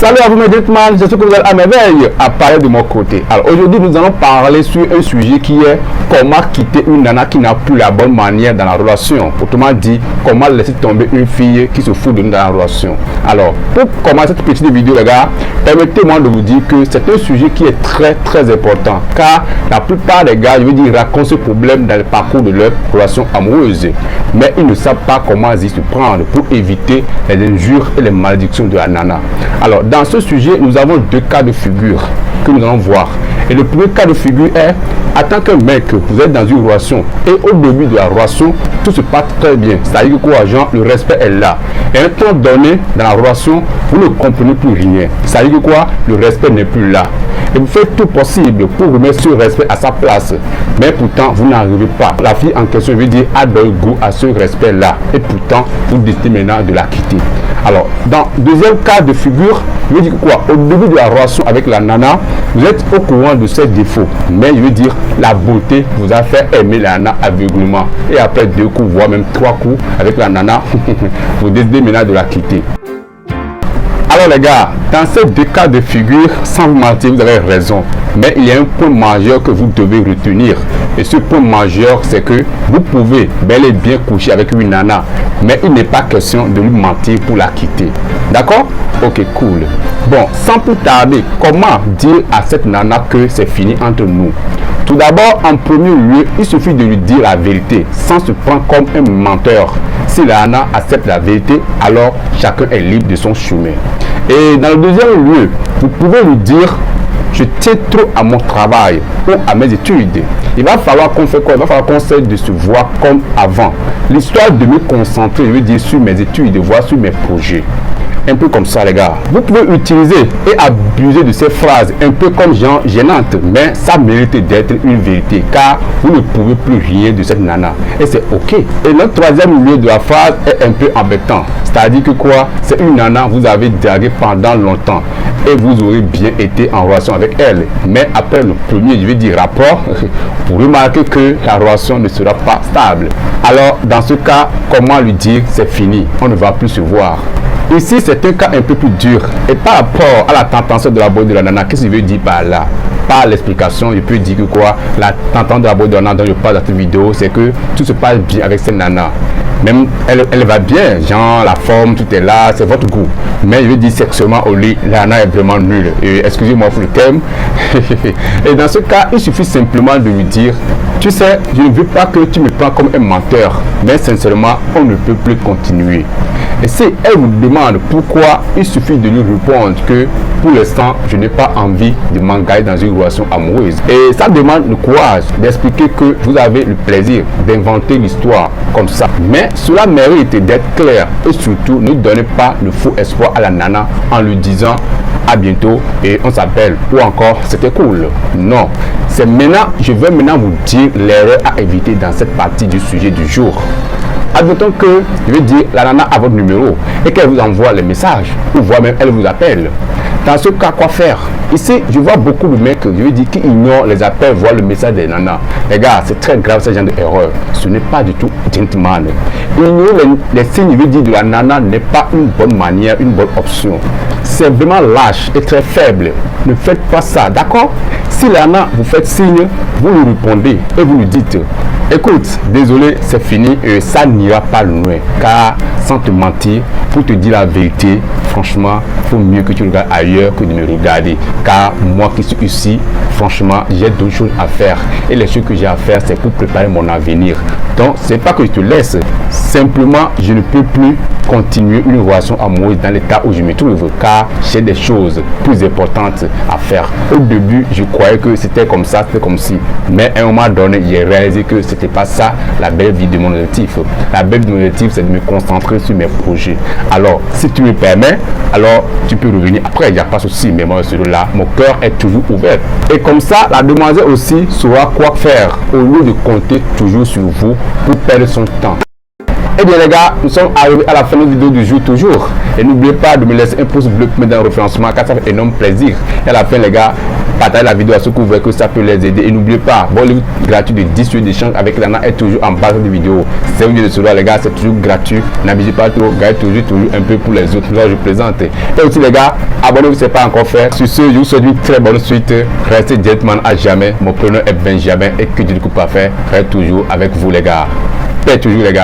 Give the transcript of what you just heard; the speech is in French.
Salut à vous mes gentlemen, j'espère que vous allez à merveille à parler de mon côté. Alors aujourd'hui nous allons parler sur un sujet qui est comment quitter une nana qui n'a plus la bonne manière dans la relation. Autrement dit, comment laisser tomber une fille qui se fout de nous dans la relation. Alors pour commencer cette petite vidéo les gars, permettez-moi de vous dire que c'est un sujet qui est très important. Car la plupart des gars, je veux dire, racontent ce problème dans le parcours de leur relation amoureuse. Mais ils ne savent pas comment y se prendre pour éviter les injures et les malédictions de la nana. Alors dans ce sujet, nous avons deux cas de figure que nous allons voir. Et le premier cas de figure est, en tant que mec, vous êtes dans une relation et au début de la relation, tout se passe très bien. C'est-à-dire que quoi, genre, le respect est là. Et à un temps donné, dans la relation, vous ne comprenez plus rien. C'est-à-dire que quoi, le respect n'est plus là. Et vous faites tout possible pour remettre ce respect à sa place. Mais pourtant, vous n'arrivez pas. La fille en question veut dire a donné goût à ce respect-là. Et pourtant, vous décidez maintenant de la quitter. Alors, dans le deuxième cas de figure, je veux dire quoi? Au début de la relation avec la nana, vous êtes au courant de ses défauts. Mais je veux dire, la beauté vous a fait aimer la nana aveuglement. Et après 2 coups, voire même 3 coups avec la nana, vous décidez maintenant de la quitter. Alors les gars, dans ces deux cas de figure, sans vous mentir, vous avez raison. Mais il y a un point majeur que vous devez retenir. Et ce point majeur, c'est que vous pouvez bel et bien coucher avec une nana. Mais il n'est pas question de lui mentir pour la quitter. D'accord? Ok, cool. Bon, sans plus tarder, comment dire à cette nana que c'est fini entre nous? Tout d'abord, en premier lieu, il suffit de lui dire la vérité, sans se prendre comme un menteur. Si la nana accepte la vérité, alors chacun est libre de son chemin. Et dans le deuxième lieu, vous pouvez lui dire: je tiens trop à mon travail ou à mes études. Il va falloir qu'on fait quoi? Il va falloir qu'on cesse de se voir comme avant. L'histoire de me concentrer, je veux dire, sur mes études, voir sur mes projets. Un peu comme ça les gars. Vous pouvez utiliser et abuser de ces phrases un peu comme genre gênantes, mais ça mérite d'être une vérité car vous ne pouvez plus rien de cette nana et c'est ok. Et notre troisième lieu de la phrase est un peu embêtant, c'est-à-dire que quoi, c'est une nana vous avez dragué pendant longtemps et vous aurez bien été en relation avec elle, mais après le premier, je vais dire rapport, vous remarquez que la relation ne sera pas stable. Alors dans ce cas, comment lui dire c'est fini, on ne va plus se voir? Ici, c'est un cas un peu plus dur. Et par rapport à la tentation de la beauté de la nana, qu'est-ce que je veux dire par là? Par l'explication, je peux dire que quoi, la tentation de la beauté de la nana dont je parle dans cette vidéo, c'est que tout se passe bien avec cette nana. Même elle va bien, genre la forme, tout est là, c'est votre goût. Mais je veux dire sexuellement au lit, la nana est vraiment nulle. Et excusez-moi pour le thème. Et dans ce cas, il suffit simplement de lui dire: tu sais, je ne veux pas que tu me prends comme un menteur, mais sincèrement, on ne peut plus continuer. Et si elle vous demande pourquoi, il suffit de lui répondre que pour l'instant, je n'ai pas envie de m'engager dans une relation amoureuse. Et ça demande le courage d'expliquer que vous avez le plaisir d'inventer l'histoire comme ça. Mais cela mérite d'être clair et surtout ne donnez pas le faux espoir à la nana en lui disant à bientôt et on s'appelle ou encore c'était cool. Non, c'est maintenant, je vais maintenant vous dire l'erreur à éviter dans cette partie du sujet du jour. Admettons que, je veux dire, la nana a votre numéro et qu'elle vous envoie les messages ou voire même elle vous appelle. Dans ce cas, quoi faire? Ici, je vois beaucoup de mecs, je veux dire, qui ignorent les appels, voient le message des nanas. Les gars, c'est très grave ce genre d'erreur. Ce n'est pas du tout gentleman. Ignorer les signes, je veux dire, de la nana n'est pas une bonne manière, une bonne option. C'est vraiment lâche et très faible. Ne faites pas ça, d'accord? Si la nana vous fait signe, vous lui répondez et vous lui dites: écoute, désolé, c'est fini et ça n'ira pas loin. Car sans te mentir, pour te dire la vérité, franchement, il faut mieux que tu regardes ailleurs que de me regarder. Car moi qui suis ici, franchement, j'ai d'autres choses à faire. Et les choses que j'ai à faire, c'est pour préparer mon avenir. Donc, c'est pas que je te laisse. Simplement, je ne peux plus continuer une relation amoureuse dans l'état où je me trouve. Car j'ai des choses plus importantes à faire. Au début, je croyais que c'était comme ça, c'était comme si. Mais à un moment donné, j'ai réalisé que c'était pas ça la belle vie de mon objectif. La belle vie de mon objectif, c'est de me concentrer sur mes projets. Alors, si tu me permets, alors tu peux revenir. Après, il n'y a pas de souci, mais moi, celui-là, mon cœur est toujours ouvert. Et comme ça, la demoiselle aussi saura quoi faire au lieu de compter toujours sur vous pour perdre son temps. Eh bien les gars, nous sommes arrivés à la fin de la vidéo du jour toujours. Et n'oubliez pas de me laisser un pouce bleu dans le référencement car ça fait énorme plaisir. Et à la fin les gars, partagez la vidéo à ceux que vous voyez que ça peut les aider. Et n'oubliez pas, bon livre gratuit de 10 jours d'échange avec Lana est toujours en base de vidéo. C'est une vidéo de cela les gars, c'est toujours gratuit. N'abusez pas trop, gardez toujours un peu pour les autres. Là je présente. Et aussi les gars, abonnez-vous si ce n'est pas encore fait. Sur ce, je vous souhaite une très bonne suite. Restez gentleman à jamais. Mon prénom est Benjamin et que Dieu ne coupe pas faire. Restez toujours avec vous les gars. Paix toujours les gars.